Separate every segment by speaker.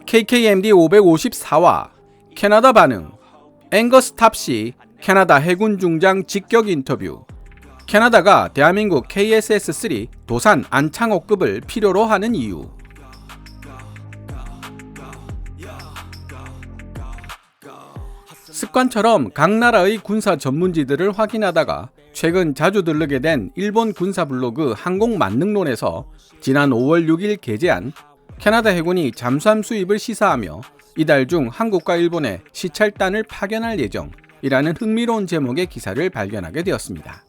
Speaker 1: KKMD 554화 캐나다 반응, 앵거스 탑시 캐나다 해군 중장 직격 인터뷰. 캐나다가 대한민국 KSS-3 도산 안창호급을 필요로 하는 이유. 습관처럼 각 나라의 군사 전문지들을 확인하다가 최근 자주 들르게 된 일본 군사 블로그 항공만능론에서 지난 5월 6일 게재한 캐나다 해군이 잠수함 수입을 시사하며 이달 중 한국과 일본에 시찰단을 파견할 예정이라는 흥미로운 제목의 기사를 발견하게 되었습니다.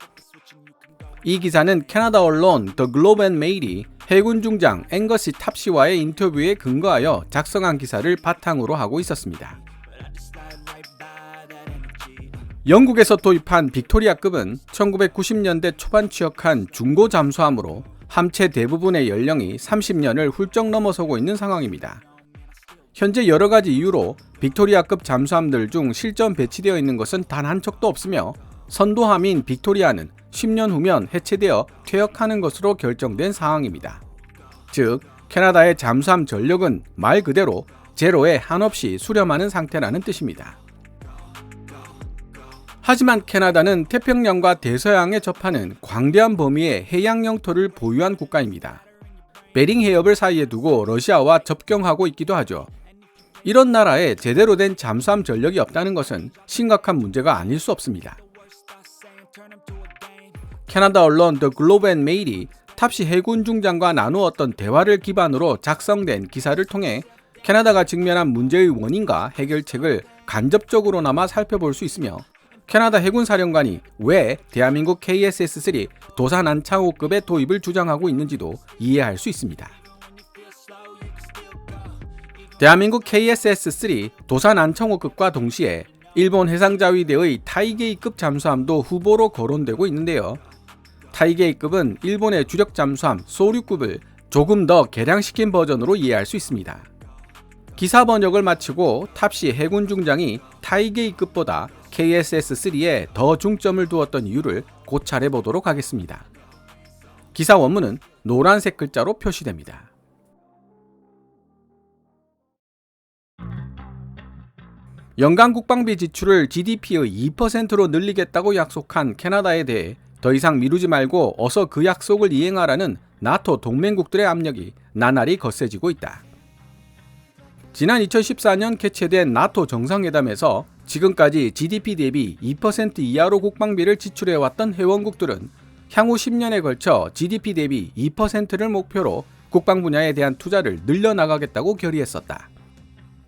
Speaker 1: 이 기사는 캐나다 언론 The Globe and Mail이 해군 중장 앵거스 탑시와의 인터뷰에 근거하여 작성한 기사를 바탕으로 하고 있었습니다. 영국에서 도입한 빅토리아급은 1990년대 초반 취역한 중고 잠수함으로 함체 대부분의 연령이 30년을 훌쩍 넘어서고 있는 상황입니다. 현재 여러 가지 이유로 빅토리아급 잠수함들 중 실전 배치되어 있는 것은 단 한 척도 없으며 선도함인 빅토리아는 10년 후면 해체되어 퇴역하는 것으로 결정된 상황입니다. 즉, 캐나다의 잠수함 전력은 말 그대로 제로에 한없이 수렴하는 상태라는 뜻입니다. 하지만 캐나다는 태평양과 대서양에 접하는 광대한 범위의 해양 영토를 보유한 국가입니다. 베링 해협을 사이에 두고 러시아와 접경하고 있기도 하죠. 이런 나라에 제대로 된 잠수함 전력이 없다는 것은 심각한 문제가 아닐 수 없습니다. 캐나다 언론 The Globe and Mail이 탑시 해군 중장과 나누었던 대화를 기반으로 작성된 기사를 통해 캐나다가 직면한 문제의 원인과 해결책을 간접적으로나마 살펴볼 수 있으며 캐나다 해군 사령관이 왜 대한민국 KSS-3 도산 안창호급의 도입을 주장하고 있는지도 이해할 수 있습니다. 대한민국 KSS-3 도산 안창호급과 동시에 일본 해상자위대의 타이게이급 잠수함도 후보로 거론되고 있는데요. 타이게이급은 일본의 주력 잠수함 소류급을 조금 더 개량시킨 버전으로 이해할 수 있습니다. 기사 번역을 마치고 탑시 해군 중장이 타이게이급보다 KSS-3에 더 중점을 두었던 이유를 고찰해 보도록 하겠습니다. 기사 원문은 노란색 글자로 표시됩니다. 연간 국방비 지출을 GDP의 2%로 늘리겠다고 약속한 캐나다에 대해 더 이상 미루지 말고 어서 그 약속을 이행하라는 나토 동맹국들의 압력이 나날이 거세지고 있다. 지난 2014년 개최된 나토 정상회담에서 지금까지 GDP 대비 2% 이하로 국방비를 지출해왔던 회원국들은 향후 10년에 걸쳐 GDP 대비 2%를 목표로 국방 분야에 대한 투자를 늘려나가겠다고 결의했었다.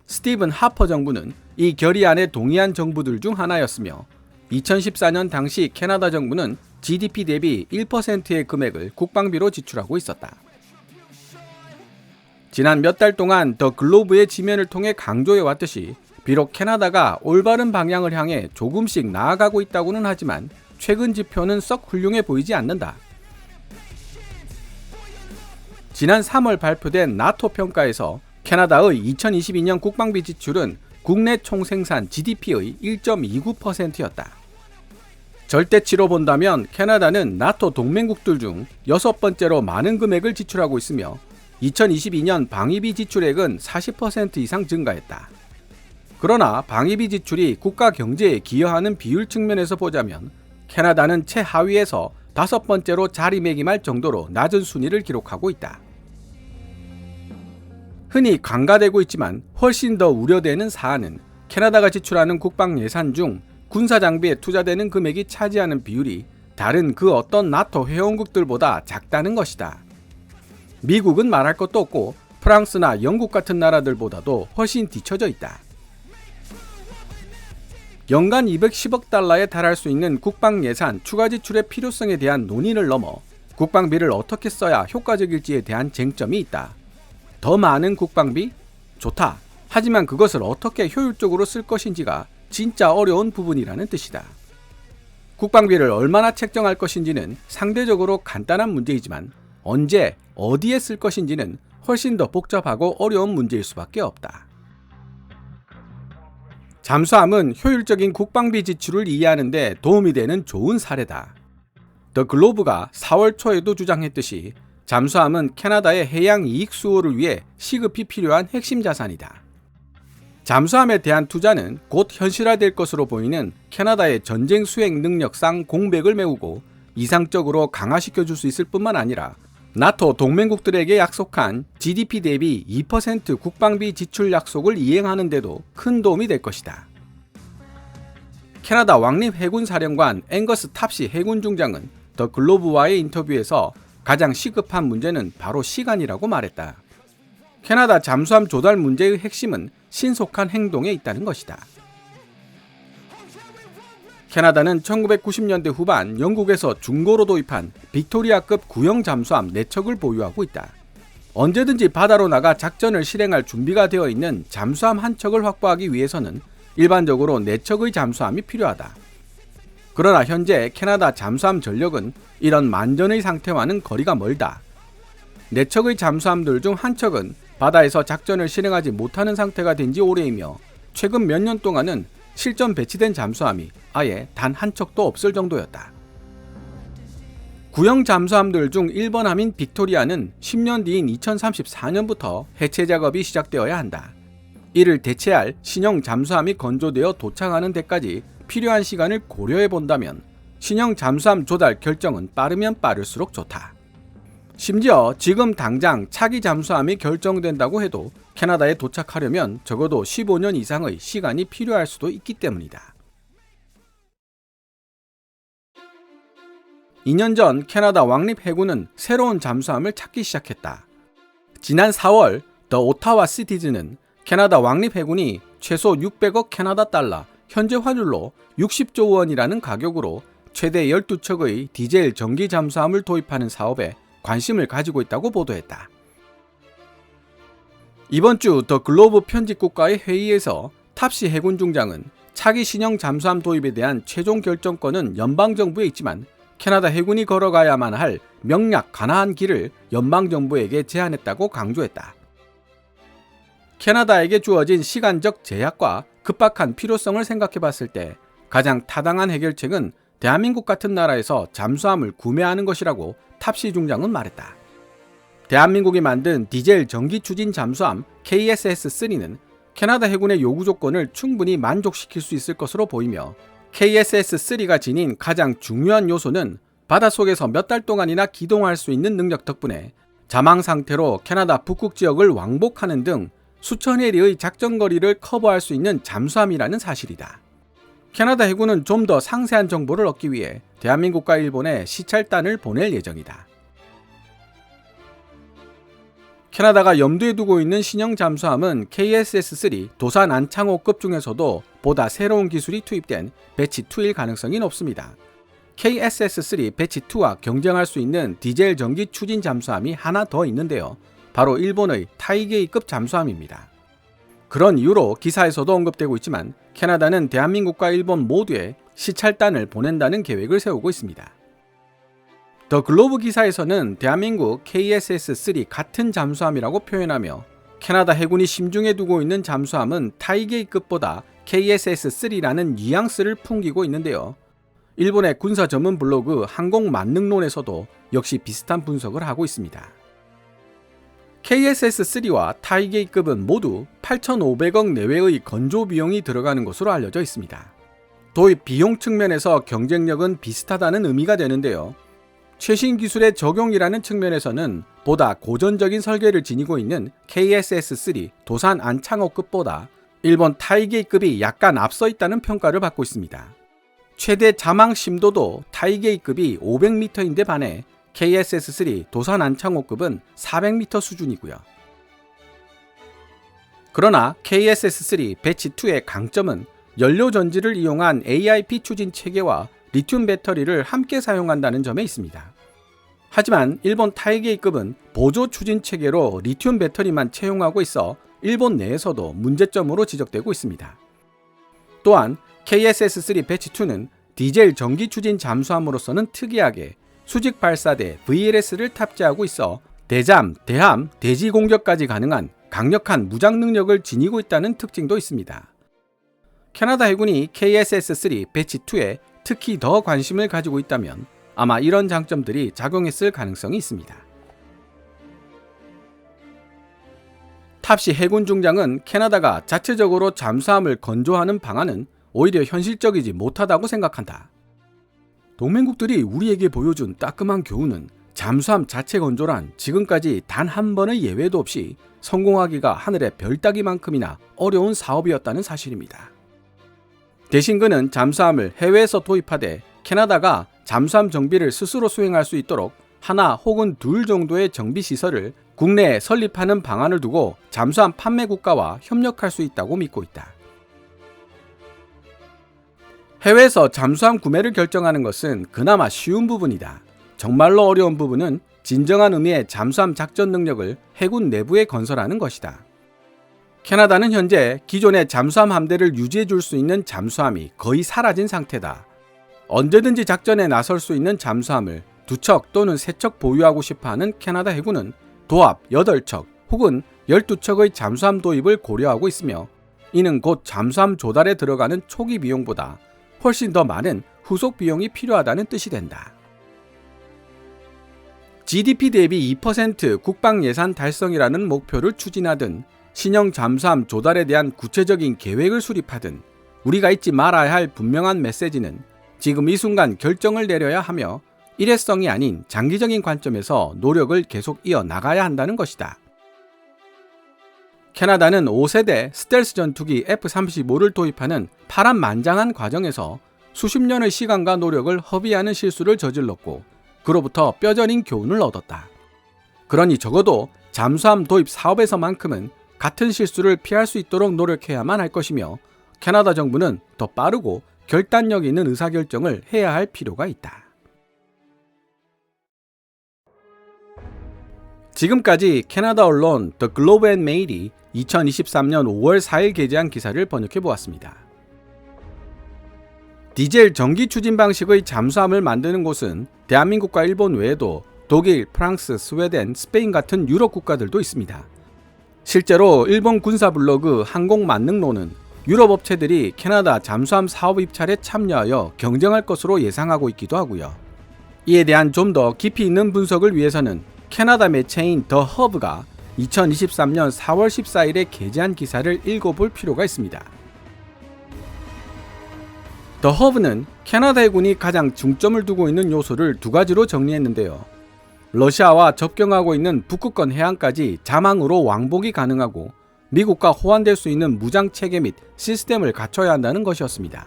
Speaker 1: 스티븐 하퍼 정부는 이 결의안에 동의한 정부들 중 하나였으며 2014년 당시 캐나다 정부는 GDP 대비 1%의 금액을 국방비로 지출하고 있었다. 지난 몇 달 동안 더 글로브의 지면을 통해 강조해왔듯이 비록 캐나다가 올바른 방향을 향해 조금씩 나아가고 있다고는 하지만 최근 지표는 썩 훌륭해 보이지 않는다. 지난 3월 발표된 나토 평가에서 캐나다의 2022년 국방비 지출은 국내 총생산 GDP의 1.29%였다. 절대치로 본다면 캐나다는 나토 동맹국들 중 6번째로 많은 금액을 지출하고 있으며 2022년 방위비 지출액은 40% 이상 증가했다. 그러나 방위비 지출이 국가 경제에 기여하는 비율 측면에서 보자면 캐나다는 최하위에서 5번째로 자리매김할 정도로 낮은 순위를 기록하고 있다. 흔히 간과되고 있지만 훨씬 더 우려되는 사안은 캐나다가 지출하는 국방 예산 중 군사 장비에 투자되는 금액이 차지하는 비율이 다른 그 어떤 나토 회원국들보다 작다는 것이다. 미국은 말할 것도 없고 프랑스나 영국 같은 나라들보다도 훨씬 뒤처져 있다. 연간 210억 달러에 달할 수 있는 국방 예산 추가 지출의 필요성에 대한 논의를 넘어 국방비를 어떻게 써야 효과적일지에 대한 쟁점이 있다. 더 많은 국방비? 좋다. 하지만 그것을 어떻게 효율적으로 쓸 것인지가 진짜 어려운 부분이라는 뜻이다. 국방비를 얼마나 책정할 것인지는 상대적으로 간단한 문제이지만 언제, 어디에 쓸 것인지는 훨씬 더 복잡하고 어려운 문제일 수밖에 없다. 잠수함은 효율적인 국방비 지출을 이해하는 데 도움이 되는 좋은 사례다. 더 글로브가 4월 초에도 주장했듯이 잠수함은 캐나다의 해양 이익 수호를 위해 시급히 필요한 핵심 자산이다. 잠수함에 대한 투자는 곧 현실화될 것으로 보이는 캐나다의 전쟁 수행 능력상 공백을 메우고 이상적으로 강화시켜 줄 수 있을 뿐만 아니라 나토 동맹국들에게 약속한 GDP 대비 2% 국방비 지출 약속을 이행하는 데도 큰 도움이 될 것이다. 캐나다 왕립 해군 사령관 앵거스 탑시 해군 중장은 더 글로브와의 인터뷰에서 가장 시급한 문제는 바로 시간이라고 말했다. 캐나다 잠수함 조달 문제의 핵심은 신속한 행동에 있다는 것이다. 캐나다는 1990년대 후반 영국에서 중고로 도입한 빅토리아급 구형 잠수함 4척을 보유하고 있다. 언제든지 바다로 나가 작전을 실행할 준비가 되어 있는 잠수함 한 척을 확보하기 위해서는 일반적으로 4척의 잠수함이 필요하다. 그러나 현재 캐나다 잠수함 전력은 이런 만전의 상태와는 거리가 멀다. 4척의 잠수함들 중 한 척은 바다에서 작전을 실행하지 못하는 상태가 된 지 오래이며 최근 몇 년 동안은 실전 배치된 잠수함이 아예 단 한 척도 없을 정도였다. 구형 잠수함들 중 1번 함인 빅토리아는 10년 뒤인 2034년부터 해체 작업이 시작되어야 한다. 이를 대체할 신형 잠수함이 건조되어 도착하는 데까지 필요한 시간을 고려해 본다면 신형 잠수함 조달 결정은 빠르면 빠를수록 좋다. 심지어 지금 당장 차기 잠수함이 결정된다고 해도 캐나다에 도착하려면 적어도 15년 이상의 시간이 필요할 수도 있기 때문이다. 2년 전 캐나다 왕립 해군은 새로운 잠수함을 찾기 시작했다. 지난 4월 더 오타와 시티즌은 캐나다 왕립 해군이 최소 600억 캐나다 달러, 현재 환율로 60조 원이라는 가격으로 최대 12척의 디젤 전기 잠수함을 도입하는 사업에 관심을 가지고 있다고 보도했다. 이번 주 더 글로브 편집국가의 회의에서 탑시 해군 중장은 차기 신형 잠수함 도입에 대한 최종 결정권은 연방정부에 있지만 캐나다 해군이 걸어가야만 할 명약 가나한 길을 연방정부에게 제안했다고 강조했다. 캐나다에게 주어진 시간적 제약과 급박한 필요성을 생각해 봤을 때 가장 타당한 해결책은 대한민국 같은 나라에서 잠수함을 구매하는 것이라고 탑시 중장은 말했다. 대한민국이 만든 디젤 전기 추진 잠수함 KSS-3는 캐나다 해군의 요구 조건을 충분히 만족시킬 수 있을 것으로 보이며 KSS-3가 지닌 가장 중요한 요소는 바닷속에서 몇 달 동안이나 기동할 수 있는 능력 덕분에 자망 상태로 캐나다 북극 지역을 왕복하는 등 수천 해리의 작전 거리를 커버할 수 있는 잠수함이라는 사실이다. 캐나다 해군은 좀 더 상세한 정보를 얻기 위해 대한민국과 일본에 시찰단을 보낼 예정이다. 캐나다가 염두에 두고 있는 신형 잠수함은 KSS-3 도산 안창호급 중에서도 보다 새로운 기술이 투입된 배치2일 가능성이 높습니다. KSS-3 배치2와 경쟁할 수 있는 디젤 전기 추진 잠수함이 하나 더 있는데요. 바로 일본의 타이게이급 잠수함입니다. 그런 이유로 기사에서도 언급되고 있지만 캐나다는 대한민국과 일본 모두에 시찰단을 보낸다는 계획을 세우고 있습니다. 더 글로브 기사에서는 대한민국 KSS-3 같은 잠수함이라고 표현하며 캐나다 해군이 심중에 두고 있는 잠수함은 타이게이급보다 KSS-3라는 뉘앙스를 풍기고 있는데요. 일본의 군사 전문 블로그 항공만능론에서도 역시 비슷한 분석을 하고 있습니다. KSS-3와 타이게이급은 모두 8,500억 내외의 건조 비용이 들어가는 것으로 알려져 있습니다. 도입 비용 측면에서 경쟁력은 비슷하다는 의미가 되는데요. 최신 기술의 적용이라는 측면에서는 보다 고전적인 설계를 지니고 있는 KSS-3 도산 안창호급보다 일본 타이게이급이 약간 앞서 있다는 평가를 받고 있습니다. 최대 자망 심도도 타이게이급이 500m인데 반해 KSS-3 도산 안창호급은 400m 수준이고요. 그러나 KSS-3 배치2의 강점은 연료 전지를 이용한 AIP 추진 체계와 리튬 배터리를 함께 사용한다는 점에 있습니다. 하지만 일본 타이게이급은 보조 추진 체계로 리튬 배터리만 채용하고 있어 일본 내에서도 문제점으로 지적되고 있습니다. 또한 KSS-3 배치2는 디젤 전기 추진 잠수함으로서는 특이하게 수직 발사대 VLS를 탑재하고 있어 대잠, 대함, 대지 공격까지 가능한 강력한 무장 능력을 지니고 있다는 특징도 있습니다. 캐나다 해군이 KSS-3 배치2에 특히 더 관심을 가지고 있다면 아마 이런 장점들이 작용했을 가능성이 있습니다. 탑시 해군 중장은 캐나다가 자체적으로 잠수함을 건조하는 방안은 오히려 현실적이지 못하다고 생각한다. 동맹국들이 우리에게 보여준 따끔한 교훈은 잠수함 자체 건조란 지금까지 단 한 번의 예외도 없이 성공하기가 하늘의 별 따기만큼이나 어려운 사업이었다는 사실입니다. 대신 그는 잠수함을 해외에서 도입하되 캐나다가 잠수함 정비를 스스로 수행할 수 있도록 하나 혹은 둘 정도의 정비 시설을 국내에 설립하는 방안을 두고 잠수함 판매 국가와 협력할 수 있다고 믿고 있다. 해외에서 잠수함 구매를 결정하는 것은 그나마 쉬운 부분이다. 정말로 어려운 부분은 진정한 의미의 잠수함 작전 능력을 해군 내부에 건설하는 것이다. 캐나다는 현재 기존의 잠수함 함대를 유지해 줄 수 있는 잠수함이 거의 사라진 상태다. 언제든지 작전에 나설 수 있는 잠수함을 2척 또는 3척 보유하고 싶어하는 캐나다 해군은 도합 8척 혹은 12척의 잠수함 도입을 고려하고 있으며 이는 곧 잠수함 조달에 들어가는 초기 비용보다 훨씬 더 많은 후속 비용이 필요하다는 뜻이 된다. GDP 대비 2% 국방 예산 달성이라는 목표를 추진하든 신형 잠수함 조달에 대한 구체적인 계획을 수립하든 우리가 잊지 말아야 할 분명한 메시지는 지금 이 순간 결정을 내려야 하며 일회성이 아닌 장기적인 관점에서 노력을 계속 이어나가야 한다는 것이다. 캐나다는 5세대 스텔스 전투기 F-35를 도입하는 파란만장한 과정에서 수십 년의 시간과 노력을 허비하는 실수를 저질렀고 그로부터 뼈저린 교훈을 얻었다. 그러니 적어도 잠수함 도입 사업에서만큼은 같은 실수를 피할 수 있도록 노력해야만 할 것이며 캐나다 정부는 더 빠르고 결단력 있는 의사결정을 해야 할 필요가 있다. 지금까지 캐나다 언론 The Globe and Mail이 2023년 5월 4일 게재한 기사를 번역해 보았습니다. 디젤 전기 추진 방식의 잠수함을 만드는 곳은 대한민국과 일본 외에도 독일, 프랑스, 스웨덴, 스페인 같은 유럽 국가들도 있습니다. 실제로 일본 군사 블로그 항공만능로는 유럽 업체들이 캐나다 잠수함 사업 입찰에 참여하여 경쟁할 것으로 예상하고 있기도 하고요. 이에 대한 좀 더 깊이 있는 분석을 위해서는 캐나다 매체인 더 허브가 2023년 4월 14일에 게재한 기사를 읽어볼 필요가 있습니다. 더 허브는 캐나다 해군이 가장 중점을 두고 있는 요소를 2가지로 정리했는데요. 러시아와 접경하고 있는 북극권 해안까지 자망으로 왕복이 가능하고 미국과 호환될 수 있는 무장 체계 및 시스템을 갖춰야 한다는 것이었습니다.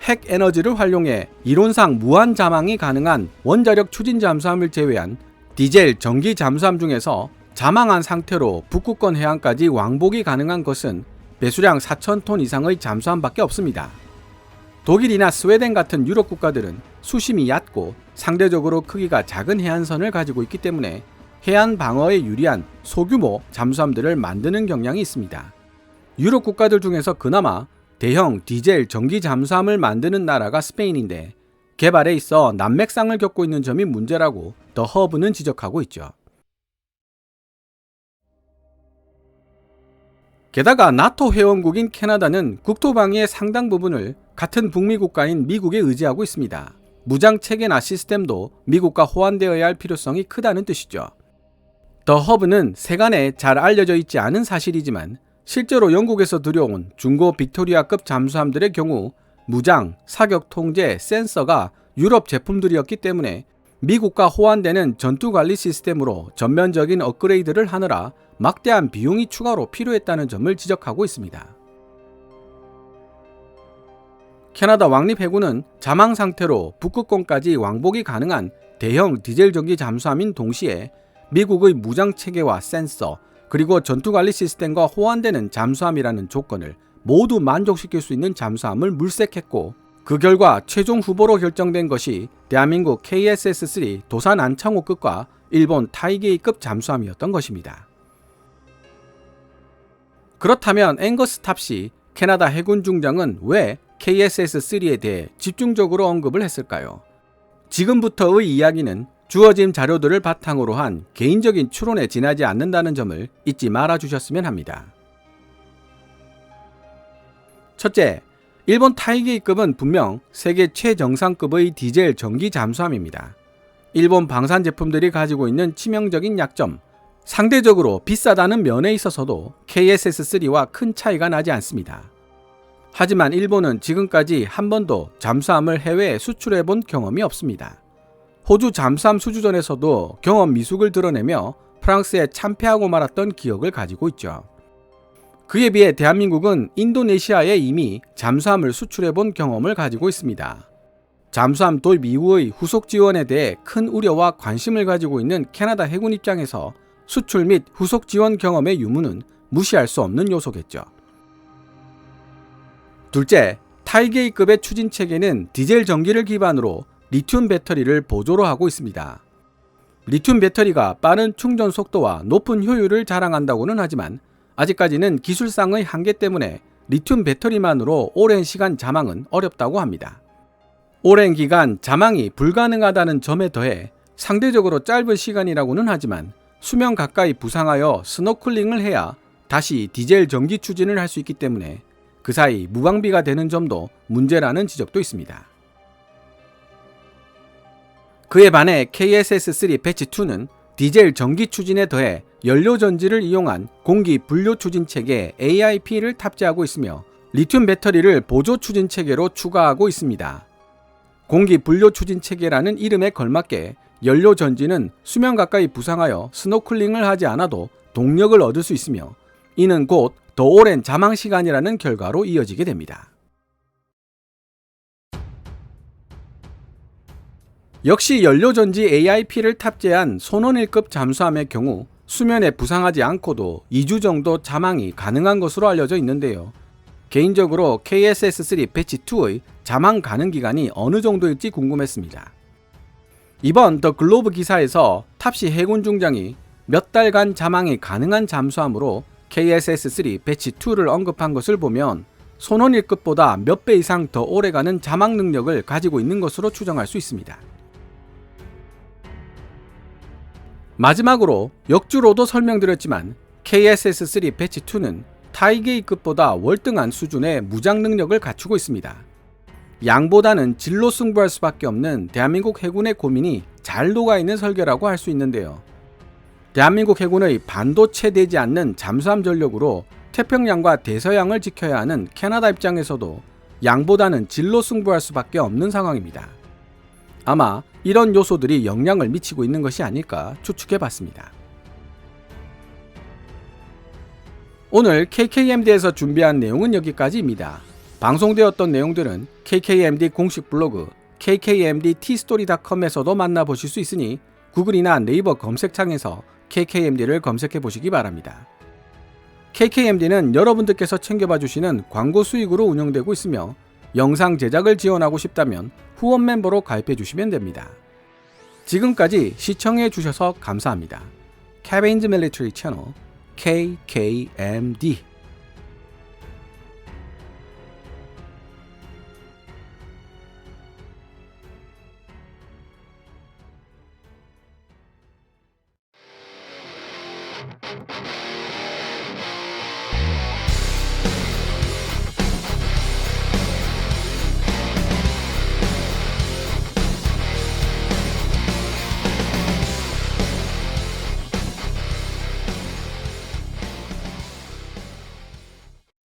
Speaker 1: 핵 에너지를 활용해 이론상 무한 자망이 가능한 원자력 추진 잠수함을 제외한 디젤 전기 잠수함 중에서 자망한 상태로 북극권 해안까지 왕복이 가능한 것은 배수량 4,000톤 이상의 잠수함밖에 없습니다. 독일이나 스웨덴 같은 유럽 국가들은 수심이 얕고 상대적으로 크기가 작은 해안선을 가지고 있기 때문에 해안 방어에 유리한 소규모 잠수함들을 만드는 경향이 있습니다. 유럽 국가들 중에서 그나마 대형 디젤 전기 잠수함을 만드는 나라가 스페인인데 개발에 있어 난맥상을 겪고 있는 점이 문제라고 더 허브는 지적하고 있죠. 게다가 나토 회원국인 캐나다는 국토방위의 상당 부분을 같은 북미 국가인 미국에 의지하고 있습니다. 무장 체계나 시스템도 미국과 호환되어야 할 필요성이 크다는 뜻이죠. 더 허브는 세간에 잘 알려져 있지 않은 사실이지만 실제로 영국에서 들여온 중고 빅토리아급 잠수함들의 경우 무장, 사격 통제, 센서가 유럽 제품들이었기 때문에 미국과 호환되는 전투관리 시스템으로 전면적인 업그레이드를 하느라 막대한 비용이 추가로 필요했다는 점을 지적하고 있습니다. 캐나다 왕립해군은 자망 상태로 북극권까지 왕복이 가능한 대형 디젤 전기 잠수함인 동시에 미국의 무장 체계와 센서 그리고 전투관리 시스템과 호환되는 잠수함이라는 조건을 모두 만족시킬 수 있는 잠수함을 물색했고 그 결과 최종 후보로 결정된 것이 대한민국 KSS-3 도산 안창호급과 일본 타이게이급 잠수함이었던 것입니다. 그렇다면 앵거스 탑시 캐나다 해군 중장은 왜 KSS-3에 대해 집중적으로 언급을 했을까요? 지금부터의 이야기는 주어진 자료들을 바탕으로 한 개인적인 추론에 지나지 않는다는 점을 잊지 말아주셨으면 합니다. 첫째, 일본 타이게이급은 분명 세계 최정상급의 디젤 전기 잠수함입니다. 일본 방산 제품들이 가지고 있는 치명적인 약점, 상대적으로 비싸다는 면에 있어서도 KSS-3와 큰 차이가 나지 않습니다. 하지만 일본은 지금까지 한 번도 잠수함을 해외에 수출해 본 경험이 없습니다. 호주 잠수함 수주전에서도 경험 미숙을 드러내며 프랑스에 참패하고 말았던 기억을 가지고 있죠. 그에 비해 대한민국은 인도네시아에 이미 잠수함을 수출해 본 경험을 가지고 있습니다. 잠수함 도입 이후의 후속 지원에 대해 큰 우려와 관심을 가지고 있는 캐나다 해군 입장에서 수출 및 후속 지원 경험의 유무는 무시할 수 없는 요소겠죠. 둘째, 타이게이급의 추진 체계는 디젤 전기를 기반으로 리튬 배터리를 보조로 하고 있습니다. 리튬 배터리가 빠른 충전 속도와 높은 효율을 자랑한다고는 하지만 아직까지는 기술상의 한계 때문에 리튬 배터리만으로 오랜 시간 자망은 어렵다고 합니다. 오랜 기간 자망이 불가능하다는 점에 더해 상대적으로 짧은 시간이라고는 하지만 수명 가까이 부상하여 스노클링을 해야 다시 디젤 전기 추진을 할 수 있기 때문에 그 사이 무방비가 되는 점도 문제라는 지적도 있습니다. 그에 반해 KSS-3 배치 2는 디젤 전기 추진에 더해 연료 전지를 이용한 공기 분료 추진 체계 AIP를 탑재하고 있으며 리튬 배터리를 보조 추진 체계로 추가하고 있습니다. 공기 분료 추진 체계라는 이름에 걸맞게 연료 전지는 수명 가까이 부상하여 스노클링을 하지 않아도 동력을 얻을 수 있으며 이는 곧 더 오랜 자망 시간이라는 결과로 이어지게 됩니다. 역시 연료전지 AIP를 탑재한 손원일급 잠수함의 경우 수면에 부상하지 않고도 2주 정도 자망이 가능한 것으로 알려져 있는데요. 개인적으로 KSS-3 배치 2의 자망 가능 기간이 어느 정도일지 궁금했습니다. 이번 더 글로브 기사에서 탑시 해군 중장이 몇 달간 자망이 가능한 잠수함으로 KSS-3 배치 2를 언급한 것을 보면 손원일급보다 몇 배 이상 더 오래가는 자망 능력을 가지고 있는 것으로 추정할 수 있습니다. 마지막으로 역주로도 설명드렸지만 KSS-3 배치 2는 타이게이급보다 월등한 수준의 무장 능력을 갖추고 있습니다. 양보다는 질로 승부할 수밖에 없는 대한민국 해군의 고민이 잘 녹아있는 설계라고 할 수 있는데요. 대한민국 해군의 반도체되지 않는 잠수함 전력으로 태평양과 대서양을 지켜야 하는 캐나다 입장에서도 양보다는 질로 승부할 수밖에 없는 상황입니다. 아마 이런 요소들이 영향을 미치고 있는 것이 아닐까 추측해봤습니다. 오늘 KKMD에서 준비한 내용은 여기까지입니다. 방송되었던 내용들은 KKMD 공식 블로그 kkmdtstory.com에서도 만나보실 수 있으니 구글이나 네이버 검색창에서 KKMD를 검색해 보시기 바랍니다. KKMD는 여러분들께서 챙겨봐 주시는 광고 수익으로 운영되고 있으며 영상 제작을 지원하고 싶다면 후원 멤버로 가입해 주시면 됩니다. 지금까지 시청해 주셔서 감사합니다. Cabins Military Channel KKMD